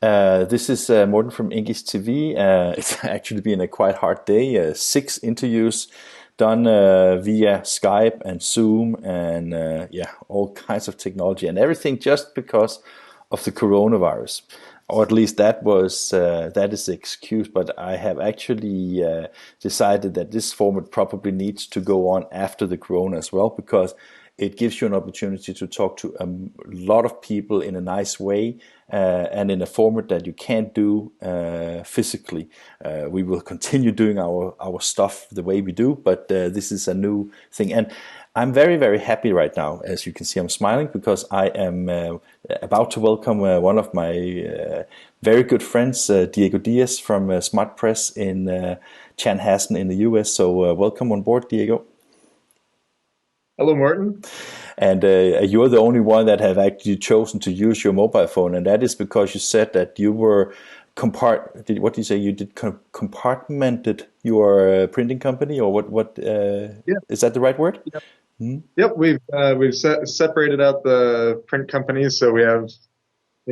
This is Morten from INKISH TV. It's actually been a quite hard day. 6 interviews done via Skype and Zoom and yeah, all kinds of technology and everything just because of the coronavirus. Or at least that is the excuse. But I have actually decided that this format probably needs to go on after the corona as well because it gives you an opportunity to talk to a lot of people in a nice way and in a format that you can't do physically. We will continue doing our stuff the way we do, but this is a new thing. And I'm very, very happy right now. As you can see, I'm smiling because I am about to welcome one of my very good friends, Diaz from Smart Press in Chanhassen in the US. So welcome on board, Diego. Hello, Morton. And you're the only one that have actually chosen to use your mobile phone, and that is because you said that you were what do you say? You did compartmented your printing company, or what? Yeah, Is that the right word? yep, yep. We've separated out the print companies, so we have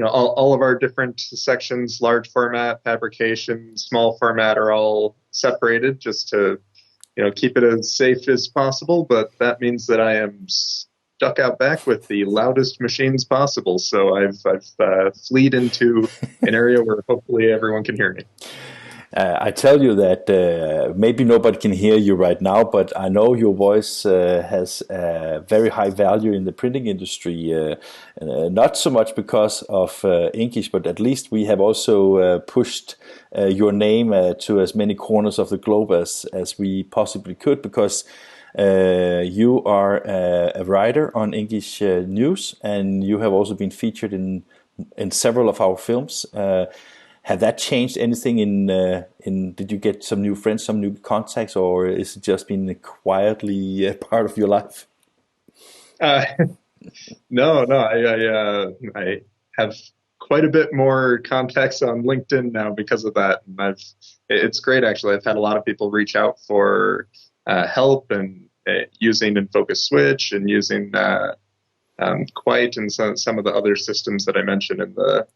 all of our different sections: large format, fabrication, small format, are all separated just to keep it as safe as possible. But that means that I am stuck out back with the loudest machines possible. So I've fleed into an area where hopefully everyone can hear me. I tell you that maybe nobody can hear you right now, but I know your voice has very high value in the printing industry. Not so much because of Inkish, but at least we have also pushed your name to as many corners of the globe as we possibly could, because you are a writer on English news, and you have also been featured in several of our films. Have that changed anything in? Did you get some new friends, some new contacts, or is it just been quietly a part of your life? Uh, no, no, I have quite a bit more contacts on LinkedIn now because of that, and it's great actually. I've had a lot of people reach out for help and using InFocus Switch and using Quite and some of the other systems that I mentioned in the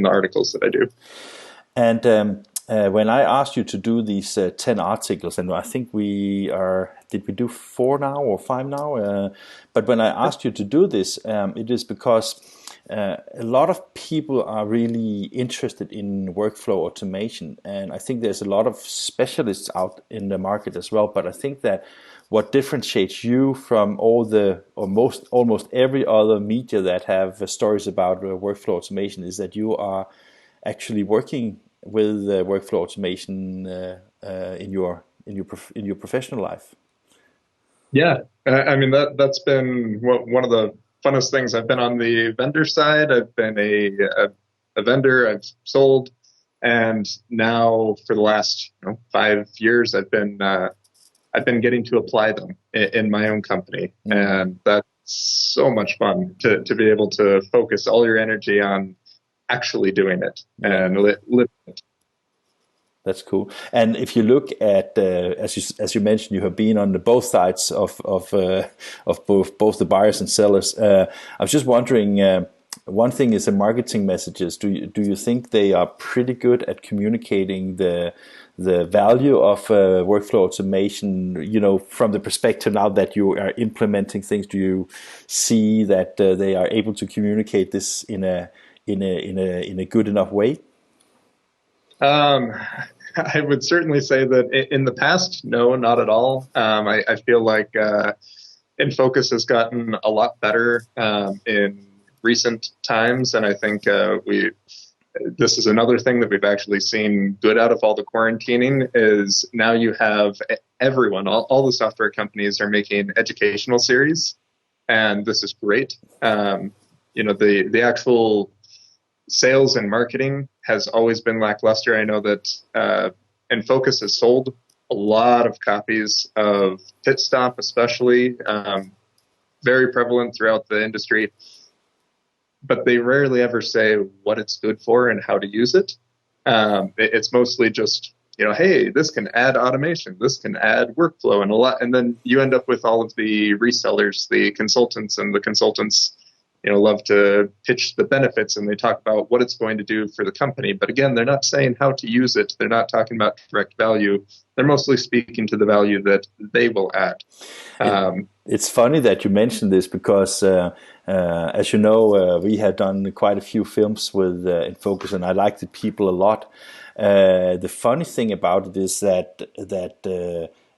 articles that I do. And when I asked you to do these 10 articles, and I think did we do 4 now or 5 now? But when I asked you to do this, it is because a lot of people are really interested in workflow automation. And I think there's a lot of specialists out in the market as well. But I think that what differentiates you from almost every other media that have stories about workflow automation is that you are actually working with workflow automation in your professional life. Yeah, I mean that's been one of the funnest things. I've been on the vendor side. I've been a vendor. I've sold, and now for the last 5 years, I've been getting to apply them in my own company, and that's so much fun to be able to focus all your energy on actually doing it and live it. That's cool. And if you look at, as you mentioned, you have been on both sides of both the buyers and sellers. I was just wondering. One thing is the marketing messages. Do you think they are pretty good at communicating the value of workflow automation? From the perspective now that you are implementing things, do you see that they are able to communicate this in a good enough way? Um, I would certainly say that in the past, no, not at all. I feel like InFocus has gotten a lot better in recent times, and I think this is another thing that we've actually seen good out of all the quarantining is now you have everyone, all the software companies are making educational series, and this is great. The actual sales and marketing has always been lackluster. I know that InFocus has sold a lot of copies of Pit Stop, especially, very prevalent throughout the industry, but they rarely ever say what it's good for and how to use it. It's mostly just, hey, this can add automation, this can add workflow and a lot. And then you end up with all of the resellers, the consultants, and the consultants love to pitch the benefits, and they talk about what it's going to do for the company. But again, they're not saying how to use it. They're not talking about direct value. They're mostly speaking to the value that they will add. It's funny that you mentioned this because, as you know, we have done quite a few films with In Focus, and I like the people a lot. The funny thing about it is that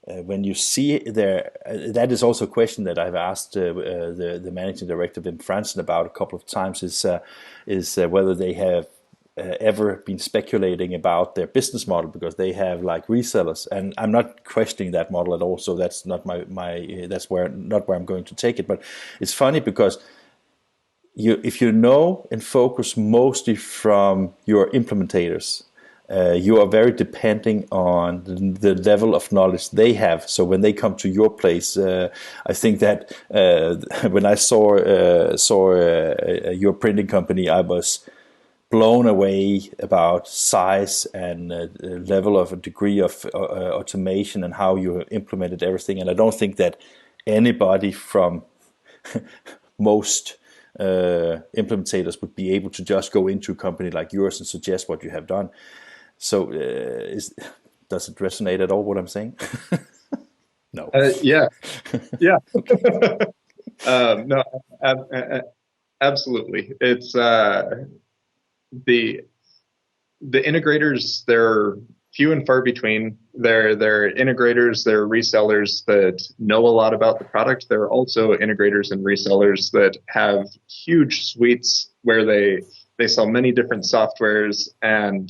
when you see there, that is also a question that I've asked the managing director Wim Franzen about a couple of times. Is whether they have ever been speculating about their business model, because they have like resellers, and I'm not questioning that model at all. So that's not that's not where I'm going to take it. But it's funny because if you know and focus mostly from your implementators, you are very depending on the level of knowledge they have. So when they come to your place, I think that when I saw your printing company, I was blown away about size and level of a degree of automation and how you implemented everything. And I don't think that anybody from most implementators would be able to just go into a company like yours and suggest what you have done. So does it resonate at all what I'm saying? No. Yeah. No, absolutely. It's the integrators, they're few and far between. They're integrators, they're resellers that know a lot about the product. There are also integrators and resellers that have huge suites where they sell many different softwares, and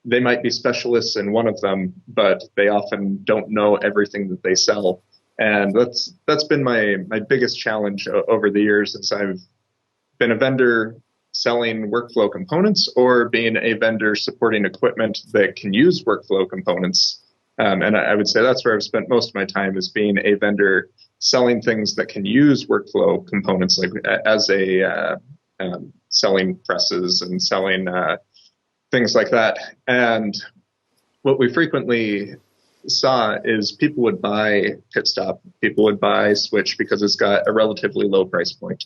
they might be specialists in one of them, but they often don't know everything that they sell. And that's been my biggest challenge over the years, since I've been a vendor selling workflow components or being a vendor supporting equipment that can use workflow components. And I would say that's where I've spent most of my time, is being a vendor selling things that can use workflow components, like as a selling presses and selling things like that. And what we frequently saw is people would buy Pitstop, people would buy Switch because it's got a relatively low price point.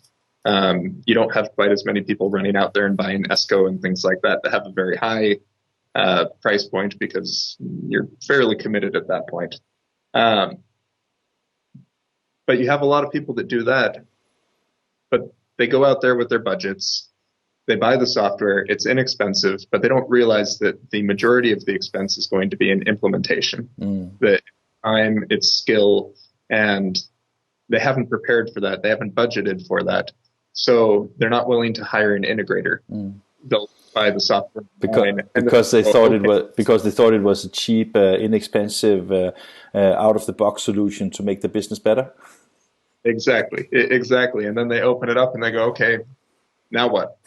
You don't have quite as many people running out there and buying Esco and things like that have a very high price point, because you're fairly committed at that point. But you have a lot of people that do that, but they go out there with their budgets. They buy the software, it's inexpensive, but they don't realize that the majority of the expense is going to be in implementation. The time, its skill, and they haven't prepared for that. They haven't budgeted for that. So they're not willing to hire an integrator. They'll buy the software because they thought it was a cheap, inexpensive, out of the box solution to make the business better. Exactly. And then they open it up and they go, okay, now what?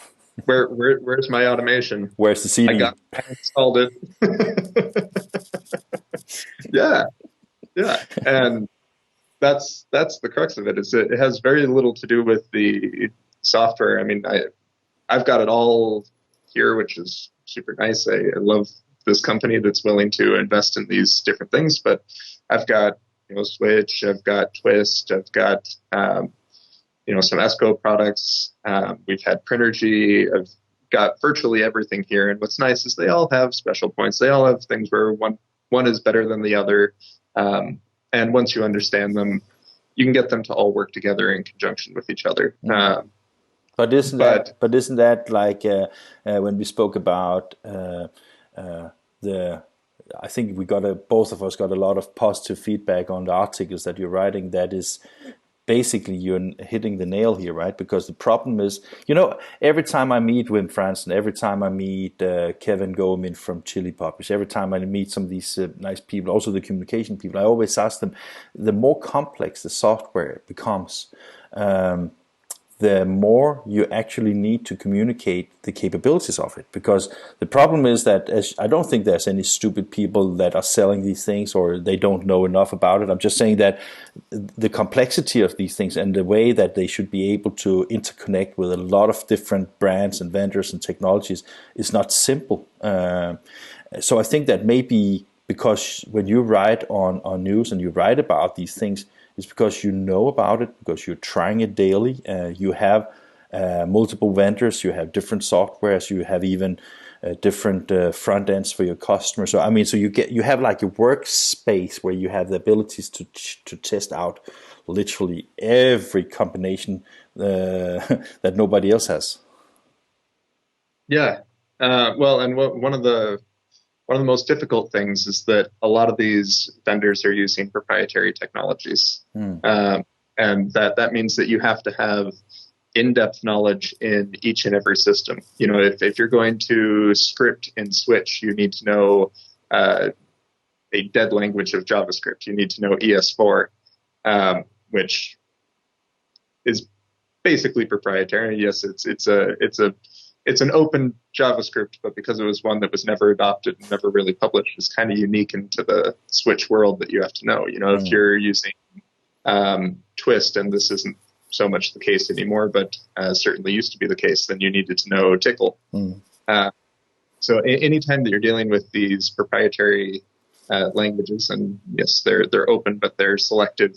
Where's my automation? Where's the CD? I installed it. Yeah. And that's the crux of it. Is it has very little to do with the software. I mean, I've got it all here, which is super nice. I love this company that's willing to invest in these different things. But I've got Switch, I've got Twist, I've got some Esco products. We've had Printergy. I've got virtually everything here. And what's nice is they all have special points. They all have things where one is better than the other. And once you understand them, you can get them to all work together in conjunction with each other. But isn't that like when we spoke about I think both of us got a lot of positive feedback on the articles that you're writing. That is basically you're hitting the nail here, right? Because the problem is, every time I meet Wim Franzen, every time I meet Kevin Gomin from Chili Poppers, every time I meet some of these nice people, also the communication people, I always ask them, the more complex the software becomes, the more you actually need to communicate the capabilities of it. Because the problem is that I don't think there's any stupid people that are selling these things or they don't know enough about it. I'm just saying that the complexity of these things and the way that they should be able to interconnect with a lot of different brands and vendors and technologies is not simple. So I think that maybe because when you write on news and you write about these things, it's because you know about it, because you're trying it daily. You have multiple vendors, you have different softwares, you have even different front ends for your customers. So I mean, so you have like a workspace where you have the abilities to test out literally every combination that nobody else has. Yeah. Well, and one of the most difficult things is that a lot of these vendors are using proprietary technologies, and that means that you have to have in-depth knowledge in each and every system. You know, if you're going to script in Switch, you need to know a dead language of JavaScript. You need to know ES4, which is basically proprietary. Yes, it's an open JavaScript, but because it was one that was never adopted and never really published, it's kind of unique into the Switch world that you have to know. You know, if you're using Twist, and this isn't so much the case anymore, but certainly used to be the case, then you needed to know Tickle. So anytime that you're dealing with these proprietary languages, and yes, they're open, but they're selective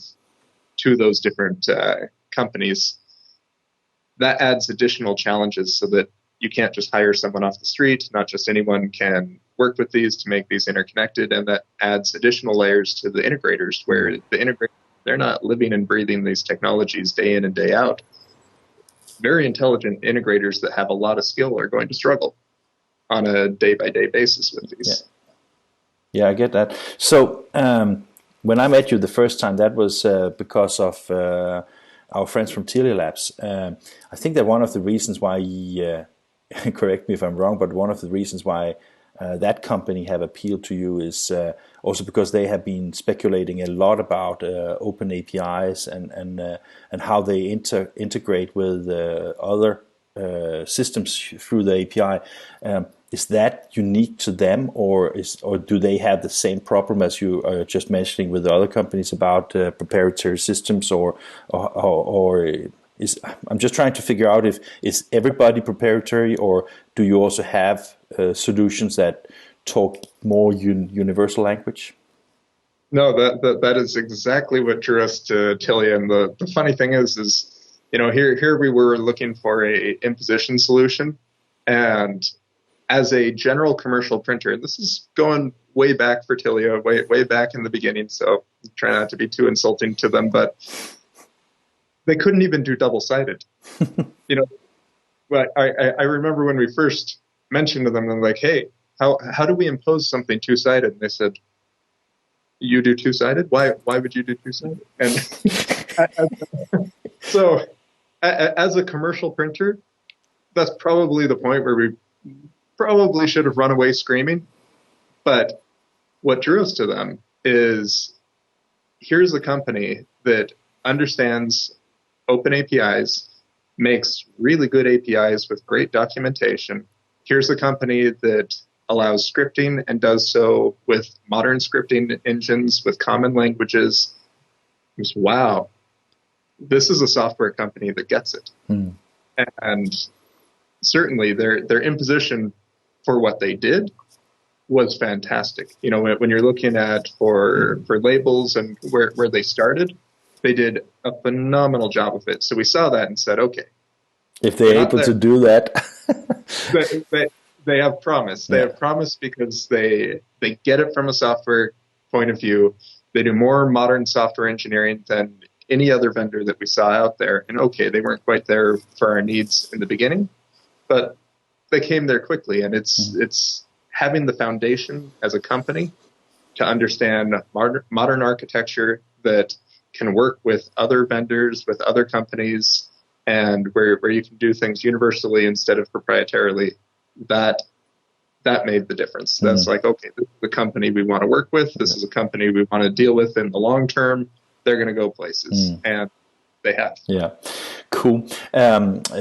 to those different companies, that adds additional challenges so that you can't just hire someone off the street. Not just anyone can work with these to make these interconnected, and that adds additional layers to the integrators, where the integrators, they're not living and breathing these technologies day in and day out. Very intelligent integrators that have a lot of skill are going to struggle on a day-by-day basis with these. Yeah, I get that. So when I met you the first time, that was because of our friends from Telelabs. I think that one of the reasons why, correct me if I'm wrong, but one of the reasons why that company have appealed to you is also because they have been speculating a lot about open APIs and how they integrate with other systems through the API. Is that unique to them, or do they have the same problem as you are just mentioning with the other companies about proprietary systems, or is, I'm just trying to figure out if is everybody proprietary, or do you also have solutions that talk more universal language? No, that is exactly what drew us to Tilia. And the funny thing is you know, here we were looking for a imposition solution, and as a general commercial printer, this is going way back for Tilia, way back in the beginning, so try not to be too insulting to them, but they couldn't even do double-sided. You know, but I remember when we first mentioned to them, I'm like, hey, how do we impose something two-sided? And they said, you do two-sided? Why would you do two-sided? And so as a commercial printer, that's probably the point where we probably should have run away screaming. But what drew us to them is, here's a company that understands open APIs, makes really good APIs with great documentation. Here's a company that allows scripting and does so with modern scripting engines, with common languages. Just, wow, this is a software company that gets it. And certainly their imposition for what they did was fantastic. You know, when you're looking at for labels and where they started, they did a phenomenal job of it. So we saw that and said, okay, if they're able to do that, they have promise. They have promise because they get it from a software point of view. They do more modern software engineering than any other vendor that we saw out there. And okay, they weren't quite there for our needs in the beginning, but they came there quickly. And it's having the foundation as a company to understand modern architecture that can work with other vendors, with other companies, and where you can do things universally instead of proprietarily. That made the difference. That's like, okay, this is the company we want to work with. This is a company we want to deal with in the long term. They're going to go places, and they have. Yeah, cool.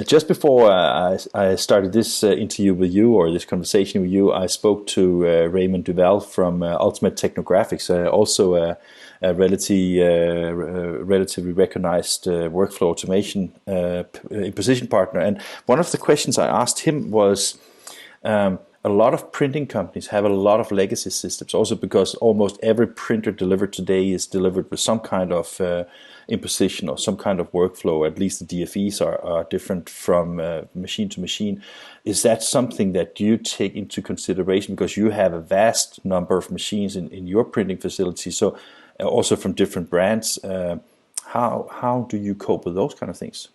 Just before I started this interview with you, or this conversation with you, I spoke to Raymond Duval from Ultimate Technographics, also a relatively recognized workflow automation imposition partner. And one of the questions I asked him was, a lot of printing companies have a lot of legacy systems, also because almost every printer delivered today is delivered with some kind of imposition or some kind of workflow. At least the DFEs are different from machine to machine. Is that something that you take into consideration, because you have a vast number of machines in your printing facility, so also from different brands? How do you cope with those kind of things?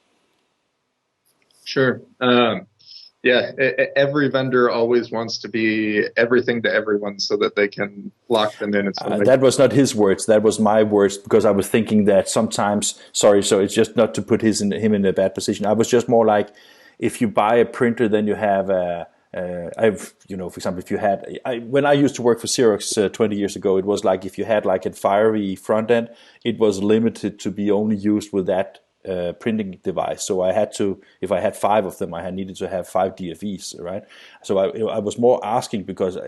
Sure. Yeah, every vendor always wants to be everything to everyone so that they can lock them in. That was not his words. That was my words, because I was thinking that sometimes, sorry, so it's just not to put him in a bad position. I was just more like, if you buy a printer, then you have for example, if you had, when I used to work for Xerox 20 years ago, it was like if you had like a fiery front end, it was limited to be only used with that printing device. So I had to, if I had 5 of them, I had needed to have 5 DFEs, right? So I was more asking because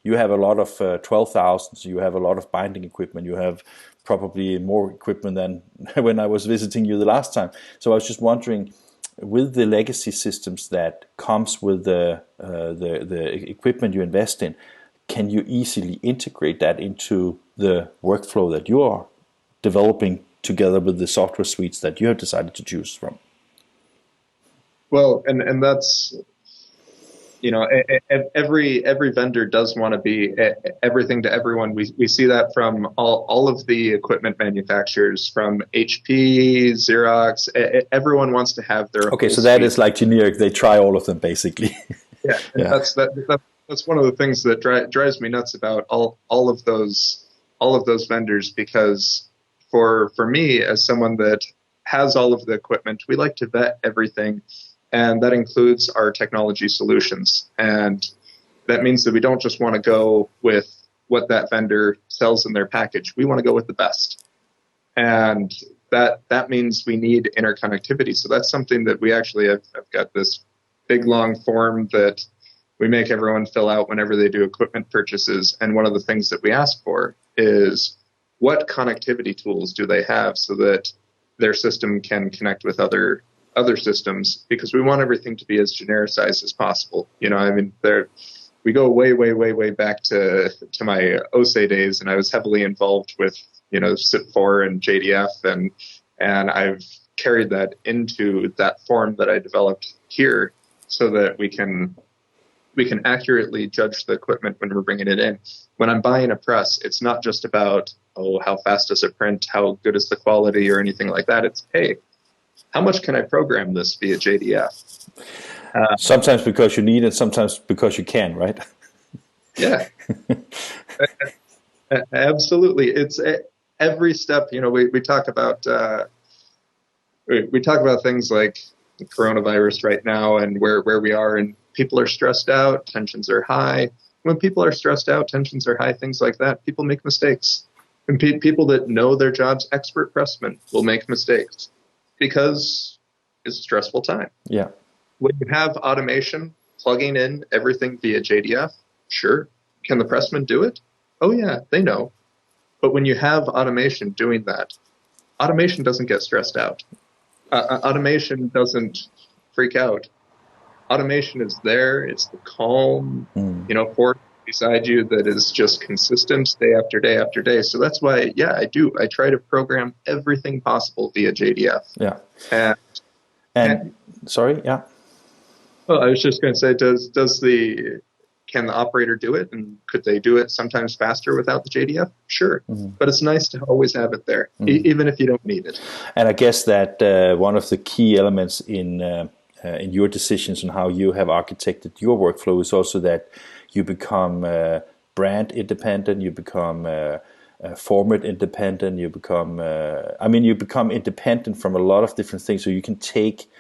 you have a lot of 12,000, so you have a lot of binding equipment. You have probably more equipment than when I was visiting you the last time. So I was just wondering, with the legacy systems that comes with the equipment you invest in, can you easily integrate that into the workflow that you are developing together with the software suites that you have decided to choose from? Well, and that's, every vendor does want to be everything to everyone. We see that from all of the equipment manufacturers, from HP, Xerox. Everyone wants to have their okay. So that is like generic. They try all of them basically. Yeah, and Yeah. that's one of the things that drives me nuts about all of those vendors, because for me, as someone that has all of the equipment, we like to vet everything, and that includes our technology solutions. And that means that we don't just want to go with what that vendor sells in their package. We want to go with the best. And that means we need interconnectivity. So that's something that we actually have got this big long form that we make everyone fill out whenever they do equipment purchases. And one of the things that we ask for is, what connectivity tools do they have so that their system can connect with other systems? Because we want everything to be as genericized as possible. We go way back to my OSE days, and I was heavily involved with SIP4 and JDF, and I've carried that into that form that I developed here, so that we can accurately judge the equipment when we're bringing it in. When I'm buying a press, it's not just about, how fast does it print, how good is the quality, or anything like that. It's, hey, how much can I program this via JDF? Sometimes because you need it, sometimes because you can, right? Yeah, absolutely. It's every step. We talk about things like the coronavirus right now and where we are, and people are stressed out, tensions are high. When people are stressed out, tensions are high, things like that, people make mistakes. And people that know their jobs, expert pressmen, will make mistakes because it's a stressful time. Yeah. When you have automation plugging in everything via JDF, sure. Can the pressmen do it? Oh, yeah, they know. But when you have automation doing that, automation doesn't get stressed out. Automation doesn't freak out. Automation is there. It's the calm, force beside you that is just consistent day after day after day. So that's why, I do. I try to program everything possible via JDF. Yeah. And sorry, yeah. Well, I was just going to say, can the operator do it? And could they do it sometimes faster without the JDF? Sure. Mm-hmm. But it's nice to always have it there, even if you don't need it. And I guess that one of the key elements in your decisions on how you have architected your workflow is also that you become brand independent, you become format independent, you become independent from a lot of different things. So you can take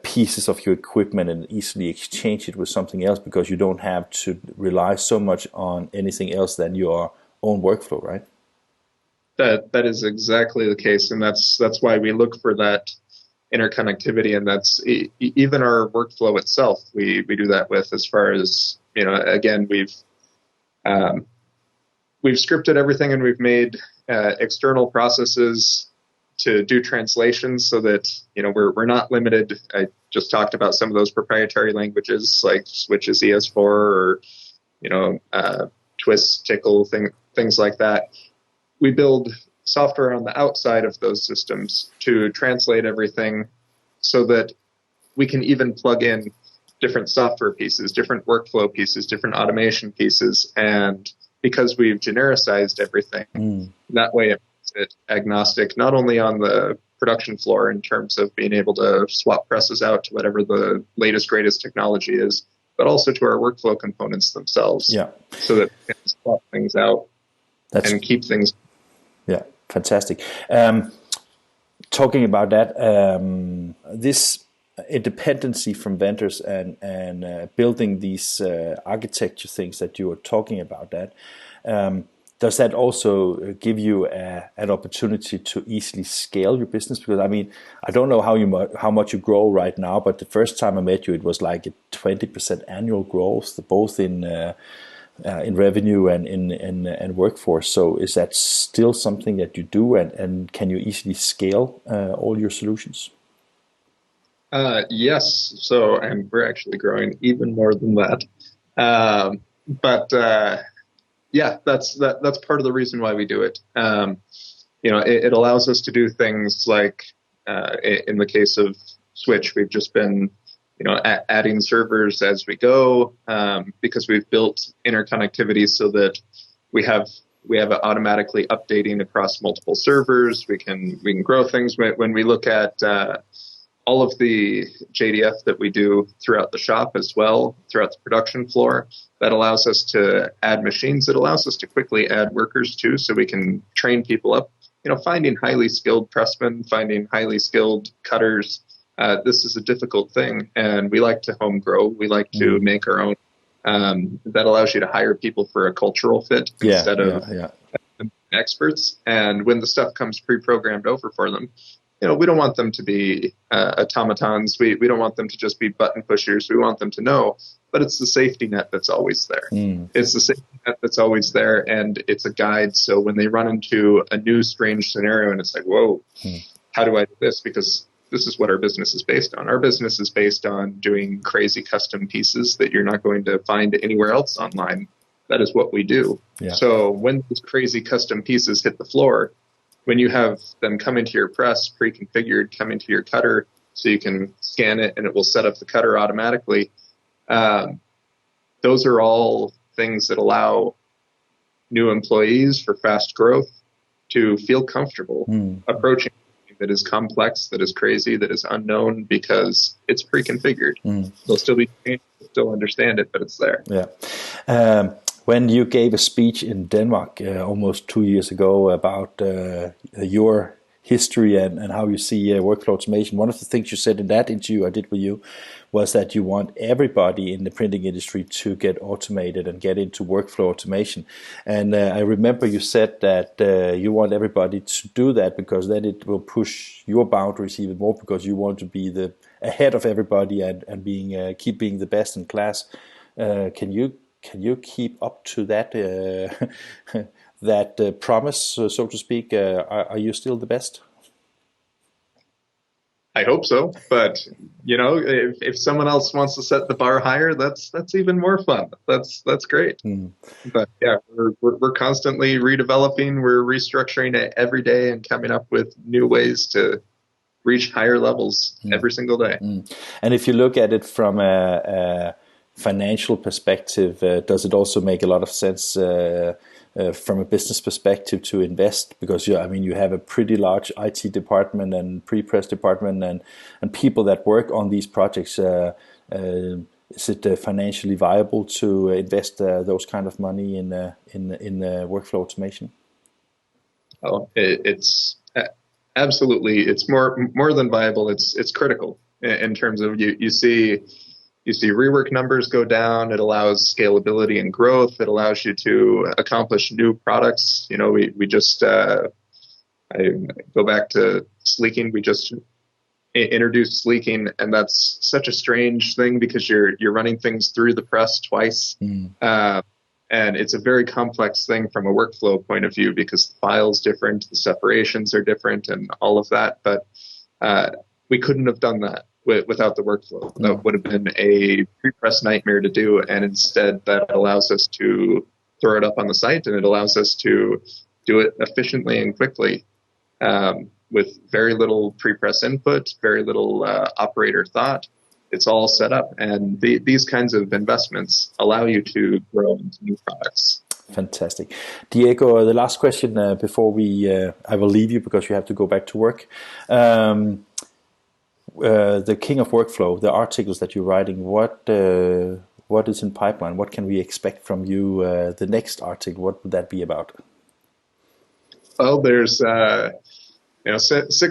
pieces of your equipment and easily exchange it with something else, because you don't have to rely so much on anything else than your own workflow, right? That is exactly the case, and that's why we look for that interconnectivity, and that's even our workflow itself. We do that with, as far as again, we've scripted everything, and we've made external processes to do translations so that we're not limited. just talked about some of those proprietary languages like Switch is ES4 or, Twist, Tickle, things like that. We build software on the outside of those systems to translate everything so that we can even plug in different software pieces, different workflow pieces, different automation pieces. And because we've genericized everything, that way it makes it agnostic, not only on the production floor in terms of being able to swap presses out to whatever the latest, greatest technology is, but also to our workflow components themselves. Yeah. So that we can swap things out and keep things. Yeah, fantastic. Talking about that, this independency from vendors and building these architecture things that you were talking about, does that also give you an opportunity to easily scale your business? Because I mean, I don't know how much you grow right now, but the first time I met you, it was like a 20% annual growth, both in revenue and in workforce. So is that still something that you do, and can you easily scale all your solutions? Yes. So, and we're actually growing even more than that. Yeah, that's part of the reason why we do it. It allows us to do things like, in the case of Switch, we've just been, adding servers as we go, because we've built interconnectivity so that we have it automatically updating across multiple servers. We can grow things when we look at all of the JDF that we do throughout the shop as well, throughout the production floor. That allows us to add machines. It allows us to quickly add workers too, so we can train people up. Finding highly skilled pressmen, finding highly skilled cutters, this is a difficult thing, and we like to home grow. We like to make our own. That allows you to hire people for a cultural fit instead of experts. And when the stuff comes pre-programmed over for them, we don't want them to be automatons. We don't want them to just be button pushers. We want them to know, but it's the safety net that's always there. It's the safety net that's always there, and it's a guide. So when they run into a new strange scenario and it's like, whoa, how do I do this? Because this is what our business is based on. Our business is based on doing crazy custom pieces that you're not going to find anywhere else online. That is what we do. Yeah. So when these crazy custom pieces hit the floor, when you have them come into your press pre-configured, come into your cutter so you can scan it and it will set up the cutter automatically, those are all things that allow new employees for fast growth to feel comfortable approaching something that is complex, that is crazy, that is unknown, because it's pre-configured. They'll still be trained, they'll still understand it, but it's there. Yeah. When you gave a speech in Denmark almost 2 years ago about your history and how you see workflow automation, one of the things you said in that interview I did with you was that you want everybody in the printing industry to get automated and get into workflow automation. And I remember you said that you want everybody to do that because then it will push your boundaries even more, because you want to be ahead of everybody and keep being the best in class. Can you keep up to that that promise, so to speak? Are you still the best? I hope so, but if someone else wants to set the bar higher, that's even more fun. That's great. But yeah, we're constantly redeveloping, we're restructuring it every day and coming up with new ways to reach higher levels every single day. And if you look at it from a financial perspective, does it also make a lot of sense from a business perspective to invest? Because you have a pretty large IT department and pre-press department and people that work on these projects. Is it financially viable to invest those kind of money in workflow automation? Oh, it's absolutely. It's more than viable. It's critical in terms of you see rework numbers go down. It allows scalability and growth. It allows you to accomplish new products. We just, I go back to sleeking. We just introduced sleeking, and that's such a strange thing because you're running things through the press twice. And it's a very complex thing from a workflow point of view because the file's different, the separations are different and all of that. But we couldn't have done that without the workflow. That would have been a pre-press nightmare to do, and instead that allows us to throw it up on the site, and it allows us to do it efficiently and quickly with very little pre-press input, very little operator thought. It's all set up, and these kinds of investments allow you to grow into new products. Fantastic. Diego, the last question before I will leave you because you have to go back to work. The king of workflow, the articles that you're writing, what is in pipeline? What can we expect from you? The next article, what would that be about? Well, there's 6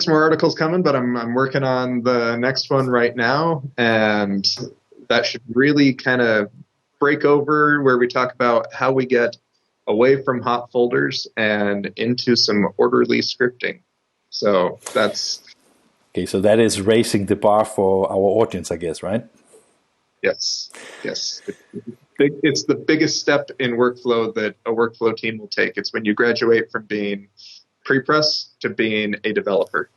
more articles coming, but I'm working on the next one right now, and that should really kind of break over where we talk about how we get away from hot folders and into some orderly scripting. So that's... Okay, so that is raising the bar for our audience, I guess, right? Yes. It's the biggest step in workflow that a workflow team will take. It's when you graduate from being pre-press to being a developer.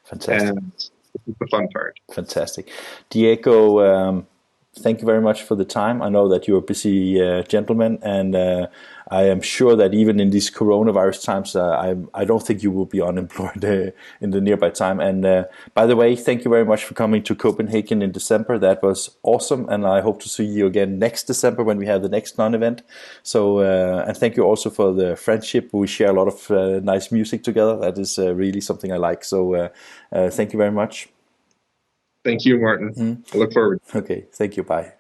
Fantastic. And this is the fun part. Fantastic. Diego, thank you very much for the time. I know that you're a busy gentleman, and I am sure that even in these coronavirus times, I don't think you will be unemployed in the nearby time. And by the way, thank you very much for coming to Copenhagen in December. That was awesome, and I hope to see you again next December when we have the next non-event. So, and thank you also for the friendship. We share a lot of nice music together. That is really something I like. So, thank you very much. Thank you, Martin. I look forward. Okay, thank you. Bye.